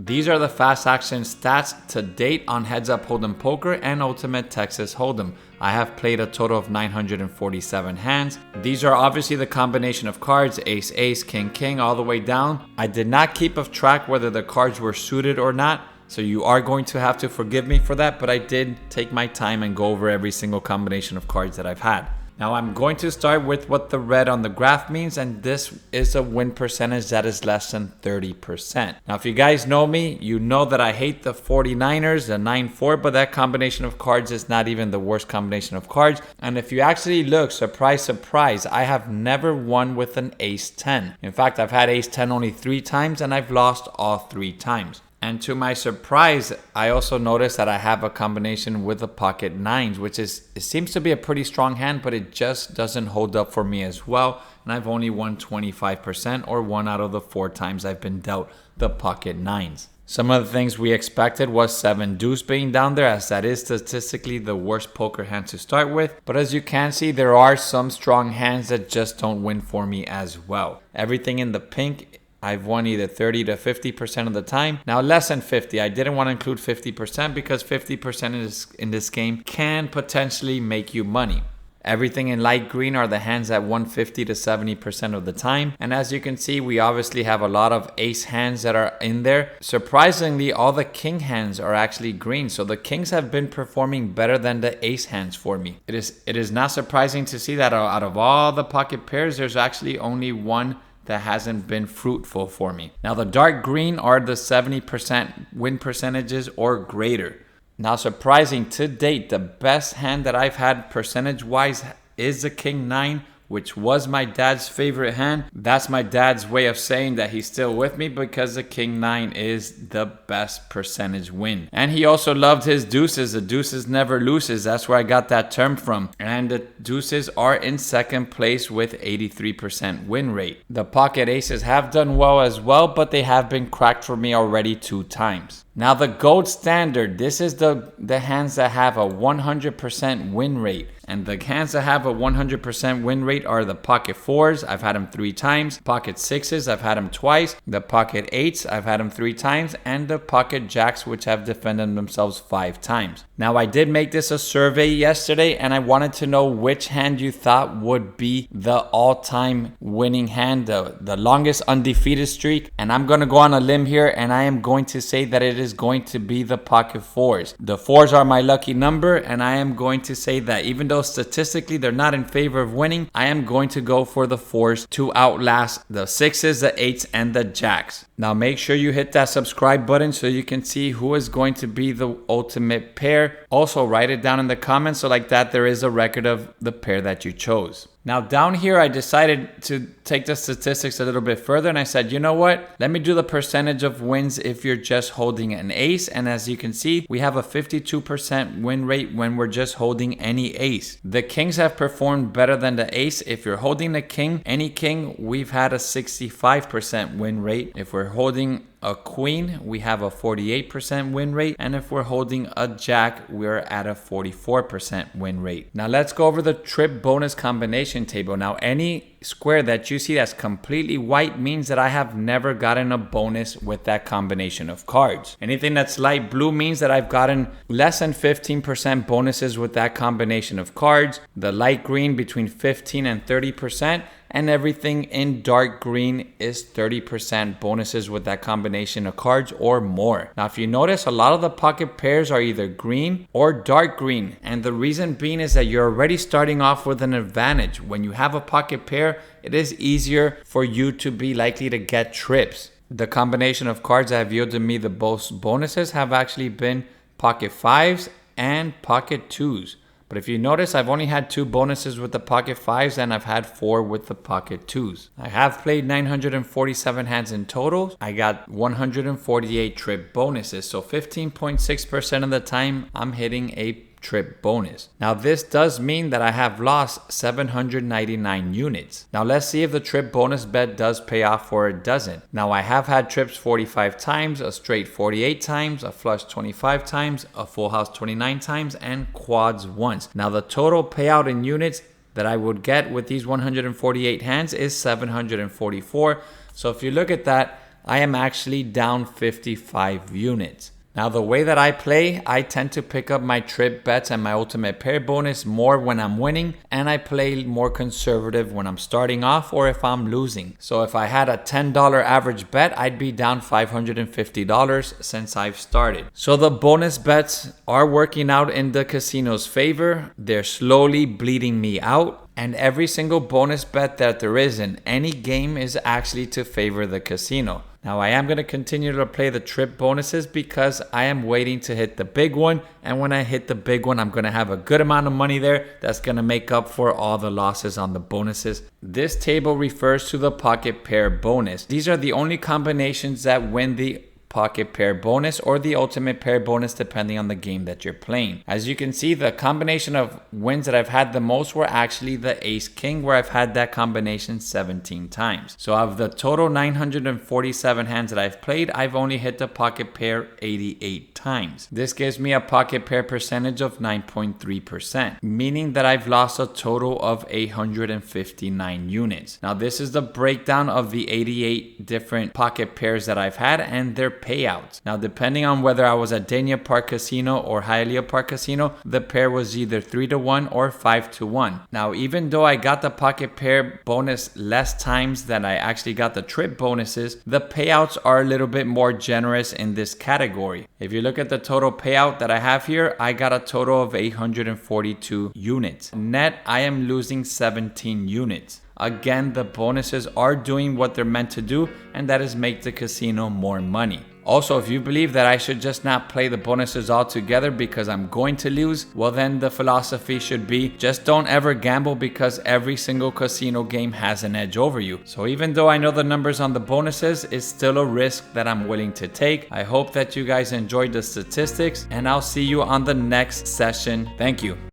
These are the fast action stats to date on Heads Up Hold'em Poker and Ultimate Texas Hold'em. I have played a total of 947 hands. These are obviously the combination of cards, ace, ace, king, king, all the way down. I did not keep of track whether the cards were suited or not, so you are going to have to forgive me for that, but I did take my time and go over every single combination of cards that I've had. Now I'm going to start with what the red on the graph means, and this is a win percentage that is less than 30%. Now if you guys know me, you know that I hate the 49ers, the 9-4, but that combination of cards is not even the worst combination of cards. And if you actually look, surprise, surprise, I have never won with an ace-10. In fact, I've had ace-10 only 3 times and I've lost all 3 times. And to my surprise, I also noticed that I have a combination with the pocket nines, which it seems to be a pretty strong hand, but it just doesn't hold up for me as well. And I've only won 25%, or 1 out of the 4 times I've been dealt the pocket nines. Some of the things we expected was 7 deuce being down there, as that is statistically the worst poker hand to start with. But as you can see, there are some strong hands that just don't win for me as well. Everything in the pink, I've won either 30 to 50% of the time. Now less than 50. I didn't want to include 50% because 50% in this game can potentially make you money. Everything in light green are the hands that won 50 to 70% of the time. And as you can see, we obviously have a lot of ace hands that are in there. Surprisingly, all the king hands are actually green. So the kings have been performing better than the ace hands for me. It is not surprising to see that out of all the pocket pairs, there's actually only one that hasn't been fruitful for me. Now the dark green are the 70% win percentages or greater. Now surprising to date, the best hand that I've had percentage wise is the king 9, which was my dad's favorite hand. That's my dad's way of saying that he's still with me, because the king 9 is the best percentage win. And he also loved his deuces. The deuces never loses. That's where I got that term from. And the deuces are in second place with 83% win rate. The pocket aces have done well as well, but they have been cracked for me already 2 times. Now the gold standard, this is the hands that have a 100% win rate. And the hands that have a 100% win rate are the pocket 4s, I've had them 3 times. Pocket 6s, I've had them twice. The pocket 8s, I've had them 3 times. And the pocket jacks, which have defended themselves 5 times. Now I did make this a survey yesterday, and I wanted to know which hand you thought would be the all-time winning hand, the longest undefeated streak. And I'm going to go on a limb here, and I am going to say that it is going to be the pocket 4s. The 4s are my lucky number, and I am going to say that even though statistically they're not in favor of winning, I am going to go for the 4s to outlast the 6s, the 8s, and the jacks. Now make sure you hit that subscribe button so you can see who is going to be the ultimate pair. Also write it down in the comments, so like that there is a record of the pair that you chose. Now down here I decided to take the statistics a little bit further, and I said, you know what? Let me do the percentage of wins if you're just holding an ace. And as you can see, we have a 52% win rate when we're just holding any ace. The kings have performed better than the ace. If you're holding the king, any king, we've had a 65% win rate. If we're holding a queen, we have a 48% win rate. And if we're holding a jack, we're at a 44% win rate. Now let's go over the trip bonus combination table. Now any square that you see that's completely white means that I have never gotten a bonus with that combination of cards. Anything that's light blue means that I've gotten less than 15% bonuses with that combination of cards. The light green between 15 and 30%. And everything in dark green is 30% bonuses with that combination of cards or more. Now, if you notice, a lot of the pocket pairs are either green or dark green. And the reason being is that you're already starting off with an advantage. When you have a pocket pair, it is easier for you to be likely to get trips. The combination of cards that have yielded me the most bonuses have actually been pocket 5s and pocket 2s. But if you notice, I've only had 2 bonuses with the pocket 5s, and I've had 4 with the pocket 2s. I have played 947 hands in total. I got 148 trip bonuses. So 15.6% of the time, I'm hitting a trip bonus. Now this does mean that I have lost 799 units. Now let's see if the trip bonus bet does pay off or it doesn't. Now I have had trips 45 times, a straight 48 times, a flush 25 times, a full house 29 times, and quads once. Now the total payout in units that I would get with these 148 hands is 744. So if you look at that, I am actually down 55 units. Now, the way that I play, I tend to pick up my trip bets and my ultimate pair bonus more when I'm winning, and I play more conservative when I'm starting off or if I'm losing. So if I had a $10 average bet, I'd be down $550 since I've started. So the bonus bets are working out in the casino's favor. They're slowly bleeding me out. And every single bonus bet that there is in any game is actually to favor the casino. Now, I am going to continue to play the trip bonuses because I am waiting to hit the big one. And when I hit the big one, I'm going to have a good amount of money there that's going to make up for all the losses on the bonuses. This table refers to the pocket pair bonus. These are the only combinations that win the pocket pair bonus or the ultimate pair bonus depending on the game that you're playing. As you can see, the combination of wins that I've had the most were actually the ace king, where I've had that combination 17 times. So of the total 947 hands that I've played, I've only hit the pocket pair 88 times. This gives me a pocket pair percentage of 9.3%, meaning that I've lost a total of 859 units. Now, this is the breakdown of the 88 different pocket pairs that I've had and their payouts. Now, depending on whether I was at Dania Park Casino or Hialeah Park Casino, the pair was either 3-1 or 5-1. Now, even though I got the pocket pair bonus less times than I actually got the trip bonuses, the payouts are a little bit more generous in this category. If you look at the total payout that I have here, I got a total of 842 units. Net, I am losing 17 units. Again, the bonuses are doing what they're meant to do, and that is make the casino more money. Also, if you believe that I should just not play the bonuses altogether because I'm going to lose, well then the philosophy should be just don't ever gamble because every single casino game has an edge over you. So even though I know the numbers on the bonuses, it's still a risk that I'm willing to take. I hope that you guys enjoyed the statistics, and I'll see you on the next session. Thank you.